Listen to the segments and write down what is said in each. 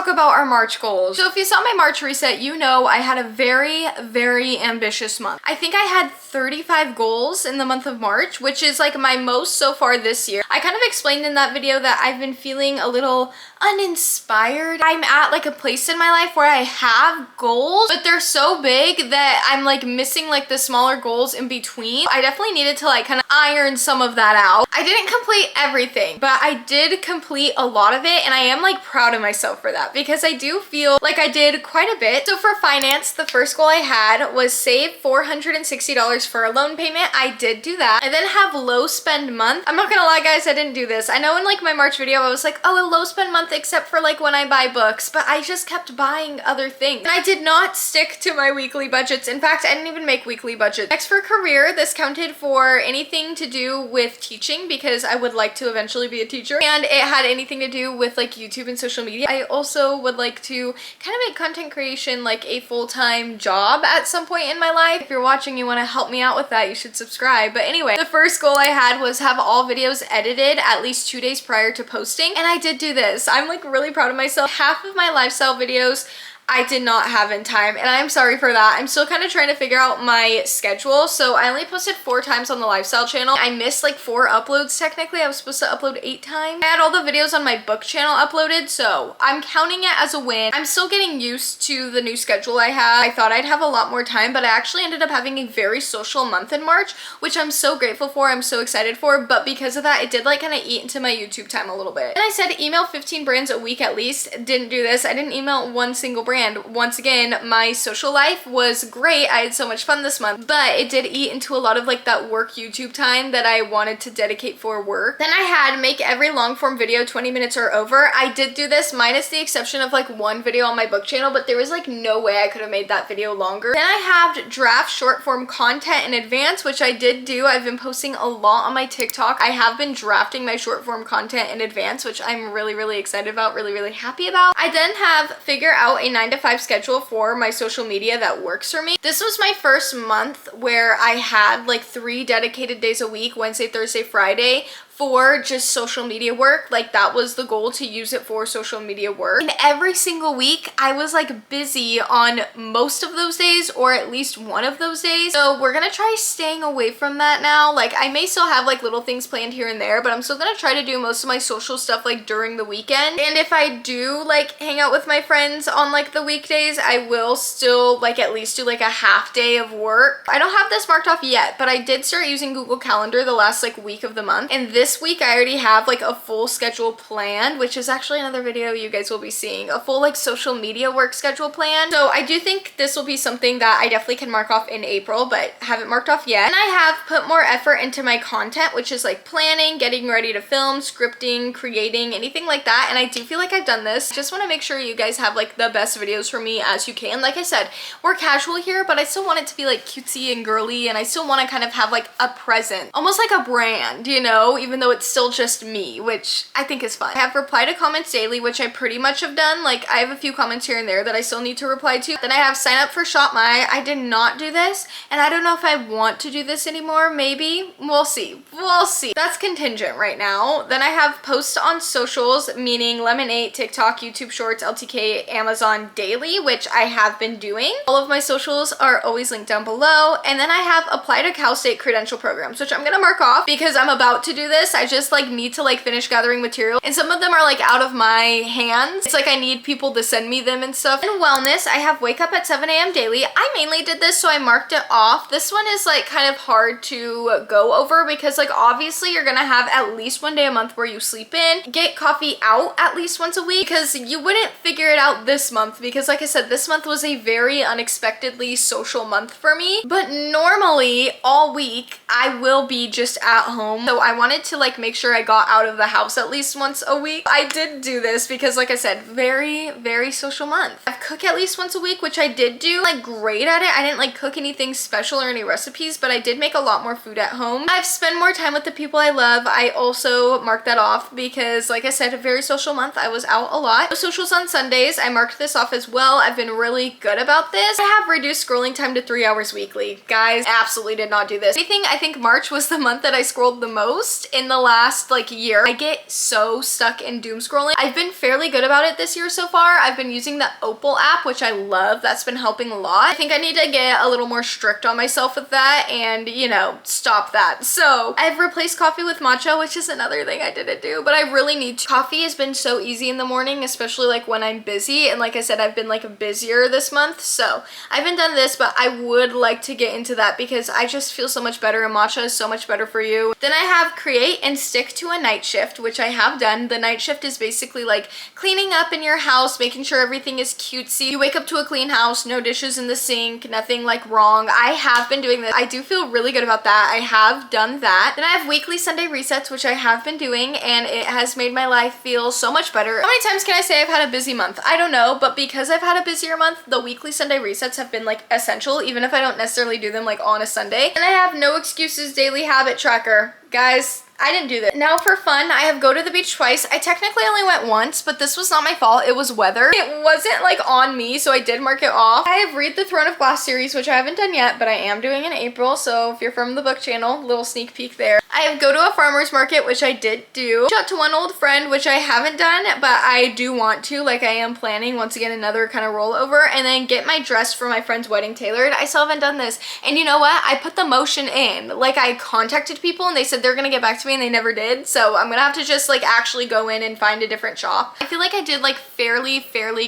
About our March goals. So if you saw my March reset, you know I had a very ambitious month. I think I had 35 goals in the month of March, which is like my most so far this year. I kind of explained in that video that I've been feeling a little uninspired. I'm at like a place in my life where I have goals, but they're so big that I'm like missing like the smaller goals in between. I definitely needed to like kind of iron some of that out. I didn't complete everything, but I did complete a lot of it, and I am like proud of myself for that because I do feel like I did quite a bit. So for finance, the first goal I had was save $460 for a loan payment. I did do that. And then have low spend month. I'm not gonna lie guys, I didn't do this. I know in like my March video I was like, oh, a low spend month except for like when I buy books, but I just kept buying other things. And I did not stick to my weekly budgets. In fact, I didn't even make weekly budgets. Next, for career, this counted for anything to do with teaching because I would like to eventually be a teacher, and it had anything to do with like YouTube and social media. I also would like to kind of make content creation like a full-time job at some point in my life. If you're watching, you want to help me out with that, you should subscribe. But anyway, the first goal I had was have all videos edited at least 2 days prior to posting, and I did do this. I'm like really proud of myself. Half of my lifestyle videos I did not have in time, and I'm sorry for that. I'm still kind of trying to figure out my schedule. So I only posted 4 times on the lifestyle channel. I missed like 4 uploads technically. I was supposed to upload 8 times. I had all the videos on my book channel uploaded, so I'm counting it as a win. I'm still getting used to the new schedule I have. I thought I'd have a lot more time, but I actually ended up having a very social month in March, which I'm so grateful for. I'm so excited for, but because of that, it did like kind of eat into my YouTube time a little bit. And I said email 15 brands a week at least. Didn't do this. I didn't email one single brand. Once again, my social life was great. I had so much fun this month, but it did eat into a lot of like that work YouTube time that I wanted to dedicate for work. Then I had make every long form video 20 minutes or over. I did do this minus the exception of like one video on my book channel, but there was like no way I could have made that video longer. Then I have draft short form content in advance, which I did do. I've been posting a lot on my TikTok. I have been drafting my short form content in advance, which I'm really excited about, really happy about. I then have figure out a 9-to-5 schedule for my social media that works for me. This was my first month where I had like 3 dedicated days a week, Wednesday, Thursday, Friday, for just social media work. Like that was the goal, to use it for social media work. And every single week I was like busy on most of those days, or at least one of those days. So we're gonna try staying away from that now. Like I may still have like little things planned here and there, but I'm still gonna try to do most of my social stuff like during the weekend. And if I do like hang out with my friends on like the weekdays, I will still like at least do like a half day of work. I don't have this marked off yet, but I did start using Google Calendar the last like week of the month, and this week I already have like a full schedule planned, which is actually another video you guys will be seeing, a full like social media work schedule plan. So I do think this will be something that I definitely can mark off in April, but haven't marked off yet. And I have put more effort into my content, which is like planning, getting ready to film, scripting, creating, anything like that. And I do feel like I've done this. Just want to make sure you guys have like the best videos for me as you can. Like I said, we're casual here, but I still want it to be like cutesy and girly, and I still want to kind of have like a presence, almost like a brand, you know, even though it's still just me, which I think is fun. I have reply to comments daily, which I pretty much have done. Like I have a few comments here and there that I still need to reply to. Then I have sign up for Shop My. I did not do this, and I don't know if I want to do this anymore. Maybe. We'll see. We'll see. That's contingent right now. Then I have posts on socials, meaning Lemon8, TikTok, YouTube Shorts, LTK, Amazon daily, which I have been doing. All of my socials are always linked down below. And then I have apply to Cal State credential programs, which I'm gonna mark off because I'm about to do this. I just like need to like finish gathering material, and some of them are like out of my hands. It's like I need people to send me them and stuff. And wellness, I have wake up at 7 a.m. daily. I mainly did this, so I marked it off. This one is like kind of hard to go over because like obviously you're gonna have at least 1 day a month where you sleep in. Get coffee out at least once a week, because you wouldn't figure it out this month because like I said, this month was a very unexpectedly social month for me. But normally all week I will be just at home, so I wanted to to like make sure I got out of the house at least once a week. I did do this because like I said, very social month. I cook at least once a week, which I did do. Like great at it. I didn't like cook anything special or any recipes, but I did make a lot more food at home. I've spent more time with the people I love. I also marked that off because like I said, a very social month. I was out a lot. No socials on Sundays. I marked this off as well. I've been really good about this. I have reduced scrolling time to 3 hours weekly. Guys, absolutely did not do this. Anything, I think March was the month that I scrolled the most in the last like year. I get so stuck in doom scrolling. I've been fairly good about it this year so far. I've been using the Opal app, which I love. That's been helping a lot. I think I need to get a little more strict on myself with that and, you know, stop that. So I've replaced coffee with matcha, which is another thing I didn't do, but I really need to. Coffee has been so easy in the morning, especially like when I'm busy. And like I said, I've been like busier this month. So I haven't done this, but I would like to get into that because I just feel so much better and matcha is so much better for you. Then I have create and stick to a night shift, which I have done. The night shift is basically like cleaning up in your house, making sure everything is cutesy. You wake up to a clean house, no dishes in the sink, nothing like wrong. I have been doing this. I do feel really good about that. I have done that. Then I have weekly Sunday resets, which I have been doing, and it has made my life feel so much better. How many times can I say I've had a busy month? I don't know, but because I've had a busier month, the weekly Sunday resets have been like essential, even if I don't necessarily do them like on a Sunday. And I have no excuses daily habit tracker. Guys, I didn't do this. Now for fun, I have go to the beach twice. I technically only went once, but this was not my fault. It was weather. It wasn't like on me, so I did mark it off. I have read the Throne of Glass series, which I haven't done yet, but I am doing in April. So if you're from the book channel, little sneak peek there. I have go to a farmer's market, which I did do. Shout out to one old friend, which I haven't done, but I do want to. Like I am planning once again another kind of rollover, and then get my dress for my friend's wedding tailored. I still haven't done this. And you know what? I put the motion in. Like I contacted people and they said they're gonna get back to me and they never did. So I'm gonna have to just like actually go in and find a different shop. I feel like I did like fairly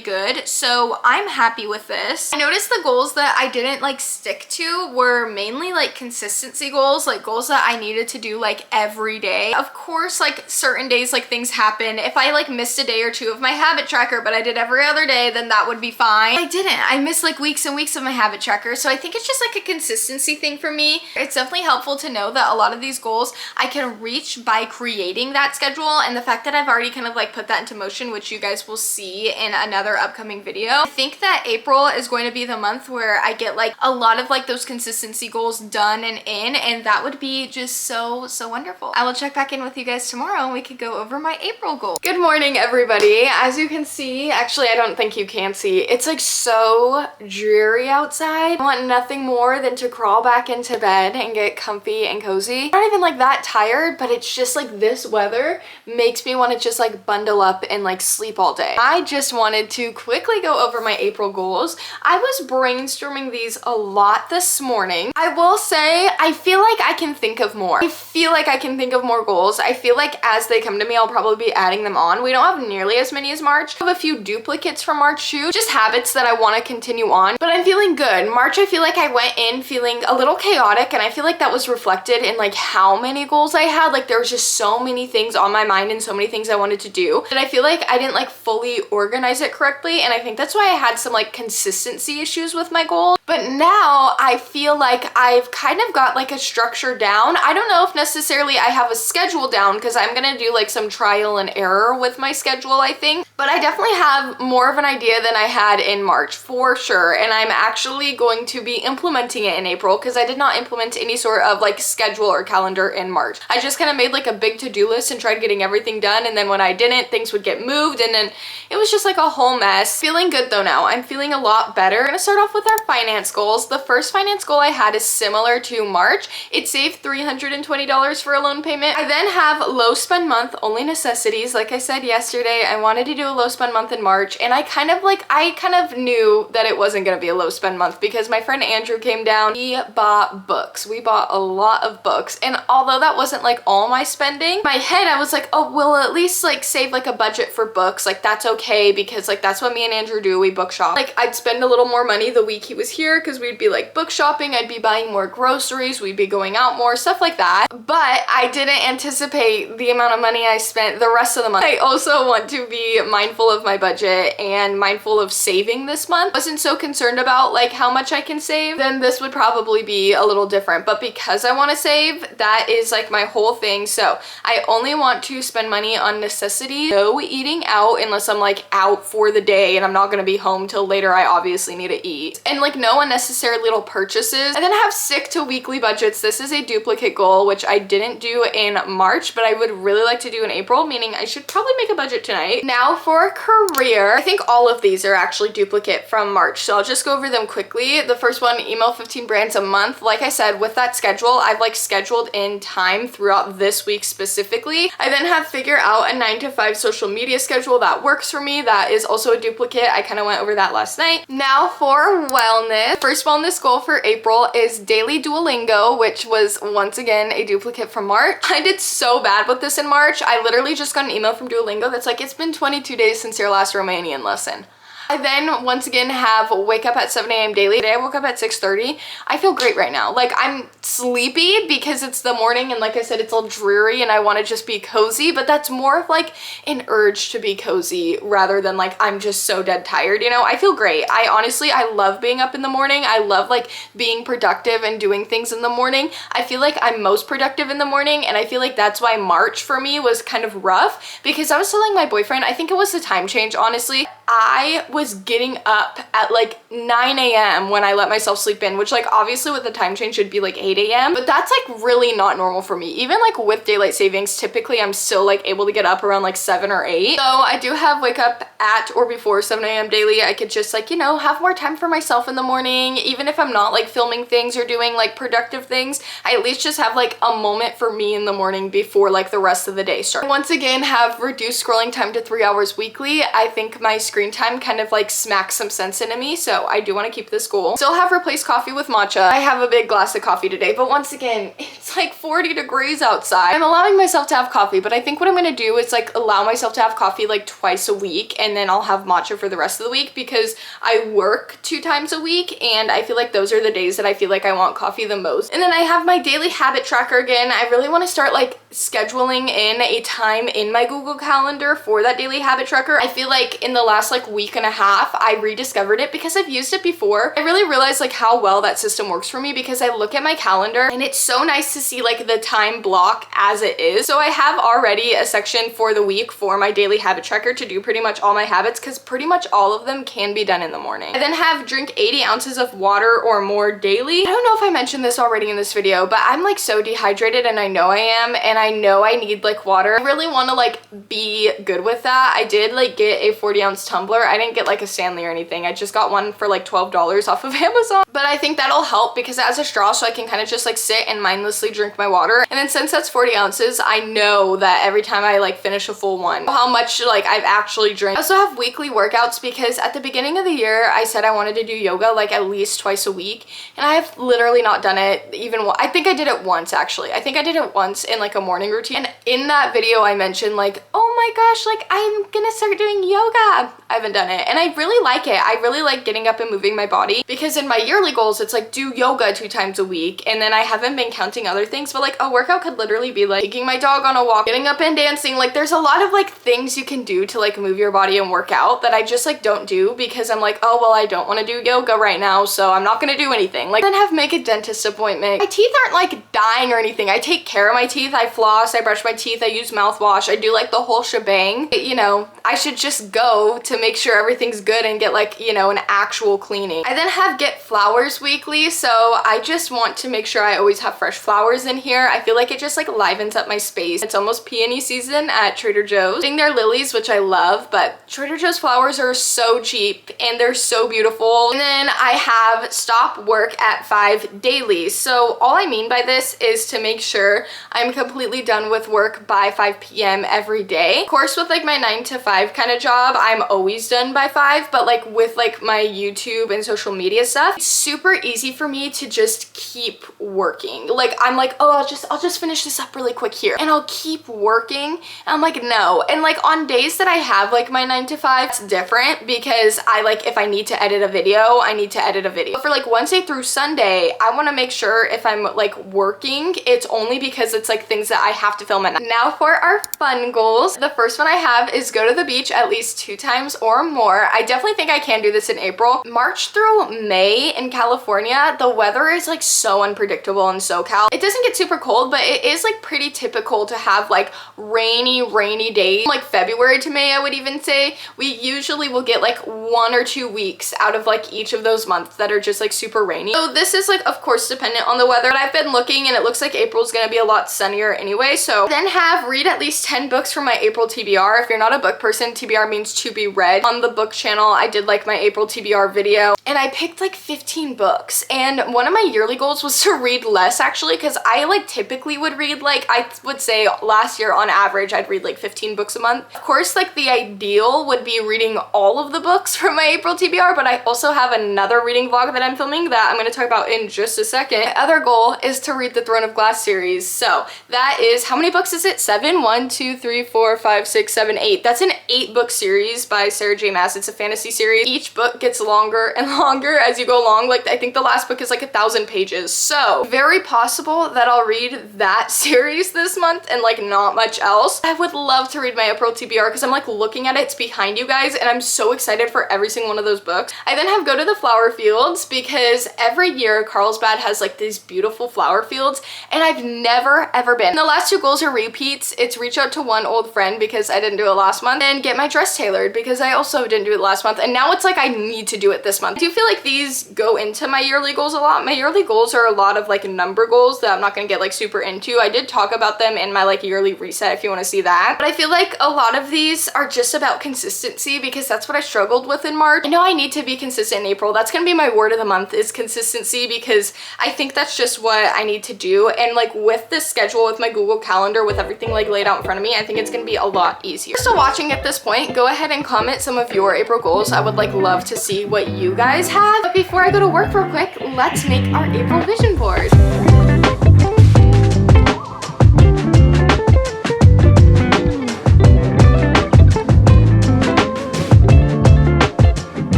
good. So I'm happy with this. I noticed the goals that I didn't like stick to were mainly like consistency goals, like goals that I needed to do like every day. Of course, like certain days like things happen. If I like missed a day or two of my habit tracker, but I did every other day, then that would be fine. I didn't. I missed like weeks and weeks of my habit tracker. So I think it's just like a consistency thing for me. It's definitely helpful to know that a lot of these goals I can reach by creating that schedule, and the fact that I've already kind of like put that into motion, which you guys will see in another upcoming video. I think that April is going to be the month where I get like a lot of like those consistency goals done and in, and that would be just so wonderful. I will check back in with you guys tomorrow and we could go over my April goal. Good morning, everybody. As you can see, actually I don't think you can see, it's like so dreary outside. I want nothing more than to crawl back into bed and get comfy and cozy. I'm not even like that tired, but it's just like this weather makes me want to just like bundle up and like sleep all day. I just wanted to quickly go over my April goals. I was brainstorming these a lot this morning. I will say I feel like I can think of more. I feel like I can think of more goals. I feel like as they come to me, I'll probably be adding them on. We don't have nearly as many as March. I have a few duplicates from March too, just habits that I want to continue on, but I'm feeling good. March, I feel like I went in feeling a little chaotic, and I feel like that was reflected in like how many goals I had. Like there was just so many things on my mind and so many things I wanted to do that I feel like I didn't like fully organize it correctly, and I think that's why I had some like consistency issues with my goals. But now I feel like I've kind of got like a structure down. I don't know if necessarily I have a schedule down, because I'm gonna do like some trial and error with my schedule, I think, but I definitely have more of an idea than I had in March for sure, and I'm actually going to be implementing it in April, because I did not implement any sort of like schedule or calendar in March. I just kind of made like a big to-do list and tried getting everything done, and then when I didn't, things would get moved, and then it was just like a whole mess. Feeling good though now. I'm feeling a lot better. I'm gonna start off with our finance goals. The first finance goal I had is similar to March. It saved $320 for a loan payment. I then have low spend month, only necessities. Like I said yesterday, I wanted to do a low spend month in March, and I kind of knew that it wasn't gonna be a low spend month because my friend Andrew came down. He bought books. We bought a lot of books, and although that wasn't like all my spending, in my head I was like, oh, we'll at least like save like a budget for books. Like that's okay, because like that's what me and Andrew do. We book shop. Like I'd spend a little more money the week he was here because we'd be like book shopping. I'd be buying more groceries. We'd be going out more, stuff like that. But I didn't anticipate the amount of money I spent the rest of the month. I also want to be mindful of my budget and mindful of saving this month, wasn't so concerned about like how much I can save, then this would probably be a little different. But because I want to save, that is like my whole thing. So I only want to spend money on necessity. No eating out unless I'm like out for the day and I'm not going to be home till later. I obviously need to eat. And like no unnecessary little purchases. And then I have stick to weekly budgets. This is a duplicate goal, which I didn't do in March, but I would really like to do in April, meaning I should probably make a budget tonight. Now for career, I think all of these are actually duplicate from March, so I'll just go over them quickly. The first one, email 15 brands a month. Like I said, with that schedule, I've like scheduled in time throughout this week specifically. I then have figure out a 9 to 5 social media schedule that works for me. That is also a duplicate. I kind of went over that last night. Now for wellness. First wellness goal for April is daily Duolingo, which was once again a duplicate from March. I did so bad with this in March. I literally just got an email from Duolingo that's like, it's been 22 days since your last Romanian lesson. I then once again have wake up at 7 a.m. daily. Today I woke up at 6:30. I feel great right now. Like I'm sleepy because it's the morning and like I said, it's all dreary and I want to just be cozy, but that's more of like an urge to be cozy rather than like I'm just so dead tired, you know? I feel great. I love being up in the morning. I love like being productive and doing things in the morning. I feel like I'm most productive in the morning, and I feel like that's why March for me was kind of rough, because I was telling my boyfriend, I think it was the time change, honestly. I was getting up at like 9 a.m. when I let myself sleep in, which like obviously with the time change should be like 8 a.m. but that's like really not normal for me. Even like with daylight savings, typically I'm still like able to get up around like 7 or 8. So I do have wake up at or before 7 a.m. daily. I could just like, you know, have more time for myself in the morning. Even if I'm not like filming things or doing like productive things, I at least just have like a moment for me in the morning before like the rest of the day starts. Once again, have reduced scrolling time to 3 hours weekly. I think my screen time kind of like smacks some sense into me, so I do want to keep this goal. Still have replaced coffee with matcha. I have a big glass of coffee today, but once again, it's like 40 degrees outside. I'm allowing myself to have coffee, but I think what I'm gonna do is like allow myself to have coffee like twice a week, and then I'll have matcha for the rest of the week because I work 2 times a week and I feel like those are the days that I feel like I want coffee the most. And then I have my daily habit tracker again. I really want to start like scheduling in a time in my Google Calendar for that daily habit tracker. I feel like in the last like week and a half, I rediscovered it because I've used it before. I really realized like how well that system works for me because I look at my calendar and it's so nice to see like the time block as it is. So I have already a section for the week for my daily habit tracker to do pretty much all my habits, because pretty much all of them can be done in the morning. I then have drink 80 ounces of water or more daily. I don't know if I mentioned this already in this video, but I'm like so dehydrated and I know I am, and I know I need like water. I really want to like be good with that. I did like get a 40-ounce tumbler. I didn't get like a Stanley or anything. I just got one for like $12 off of Amazon, but I think that'll help because it has a straw, so I can kind of just like sit and mindlessly drink my water. And then since that's 40 ounces, I know that every time I like finish a full one, how much like I've actually drank. I also have weekly workouts because at the beginning of the year, I said I wanted to do yoga like at least twice a week, and I have literally not done it even I think I did it once actually. I think I did it once in like a morning routine. And in that video, I mentioned like, oh my gosh, like I'm gonna start doing yoga. I haven't done it and I really like it. I really like getting up and moving my body, because in my yearly goals, it's like do yoga 2 times a week. And then I haven't been counting other things, but like a workout could literally be like taking my dog on a walk, getting up and dancing. Like there's a lot of like things you can do to like move your body and work out that I just like don't do because I'm like, oh, well, I don't want to do yoga right now, so I'm not gonna do anything. Like then have make a dentist appointment. My teeth aren't like dying or anything. I take care of my teeth. I floss, I brush my teeth, I use mouthwash, I do like the whole shebang. You know, I should just go to make sure everything's good and get like, you know, an actual cleaning. I then have get flowers weekly, so I just want to make sure I always have fresh flowers in here. I feel like it just like livens up my space. It's almost peony season at Trader Joe's. Getting their lilies, which I love, but Trader Joe's flowers are so cheap and they're so beautiful. And then I have stop work at 5 daily. So all I mean by this is to make sure I'm completely done with work by 5 p.m. every day. Of course, with like my 9 to 5 kind of job, I'm always always done by 5, but like with like my YouTube and social media stuff, it's super easy for me to just keep working. Like I'm like, oh, I'll just finish this up really quick here, and I'll keep working. And I'm like, no. And like on days that I have like my 9 to 5, it's different because I like, if I need to edit a video, I need to edit a video. But for like Wednesday through Sunday, I want to make sure if I'm like working, it's only because it's like things that I have to film at night. Now for our fun goals. The first one I have is go to the beach at least 2 times or more. I definitely think I can do this in April. March through May in California, the weather is like so unpredictable in SoCal. It doesn't get super cold, but it is like pretty typical to have like rainy days. Like February to May, I would even say. We usually will get like 1 or 2 weeks out of like each of those months that are just like super rainy. So this is like, of course, dependent on the weather, but I've been looking and it looks like April's gonna be a lot sunnier anyway. So then read at least 10 books from my April TBR. If you're not a book person, TBR means to be read. On the book channel, I did like my April TBR video and I picked like 15 books. And one of my yearly goals was to read less actually, because I like typically would read like, I would say last year on average, I'd read like 15 books a month. Of course, like the ideal would be reading all of the books from my April TBR, but I also have another reading vlog that I'm filming that I'm going to talk about in just a second. My other goal is to read the Throne of Glass series. So that is, how many books is it? 7? 1, 2, 3, 4, 5, 6, 7, 8. That's an 8-book series by Sarah J. Maas. It's a fantasy series. Each book gets longer and longer as you go along. Like I think the last book is like 1,000 pages. So very possible that I'll read that series this month and like not much else. I would love to read my April TBR because I'm like looking at it. It's behind you guys and I'm so excited for every single one of those books. I then have Go to the Flower Fields because every year Carlsbad has like these beautiful flower fields and I've never ever been. And the last 2 goals are repeats. It's reach out to one old friend because I didn't do it last month, and get my dress tailored because I also didn't do it last month, and now it's like I need to do it this month. I do feel like these go into my yearly goals a lot. My yearly goals are a lot of like number goals that I'm not gonna get like super into. I did talk about them in my like yearly reset if you want to see that, but I feel like a lot of these are just about consistency because that's what I struggled with in March. I know I need to be consistent in April. That's gonna be my word of the month, is consistency, because I think that's just what I need to do. And like with this schedule, with my Google Calendar, with everything like laid out in front of me, I think it's gonna be a lot easier. If you're still watching at this point, go ahead and comment some of your April goals. I would like love to see what you guys have. But before I go to work real quick, let's make our April vision board.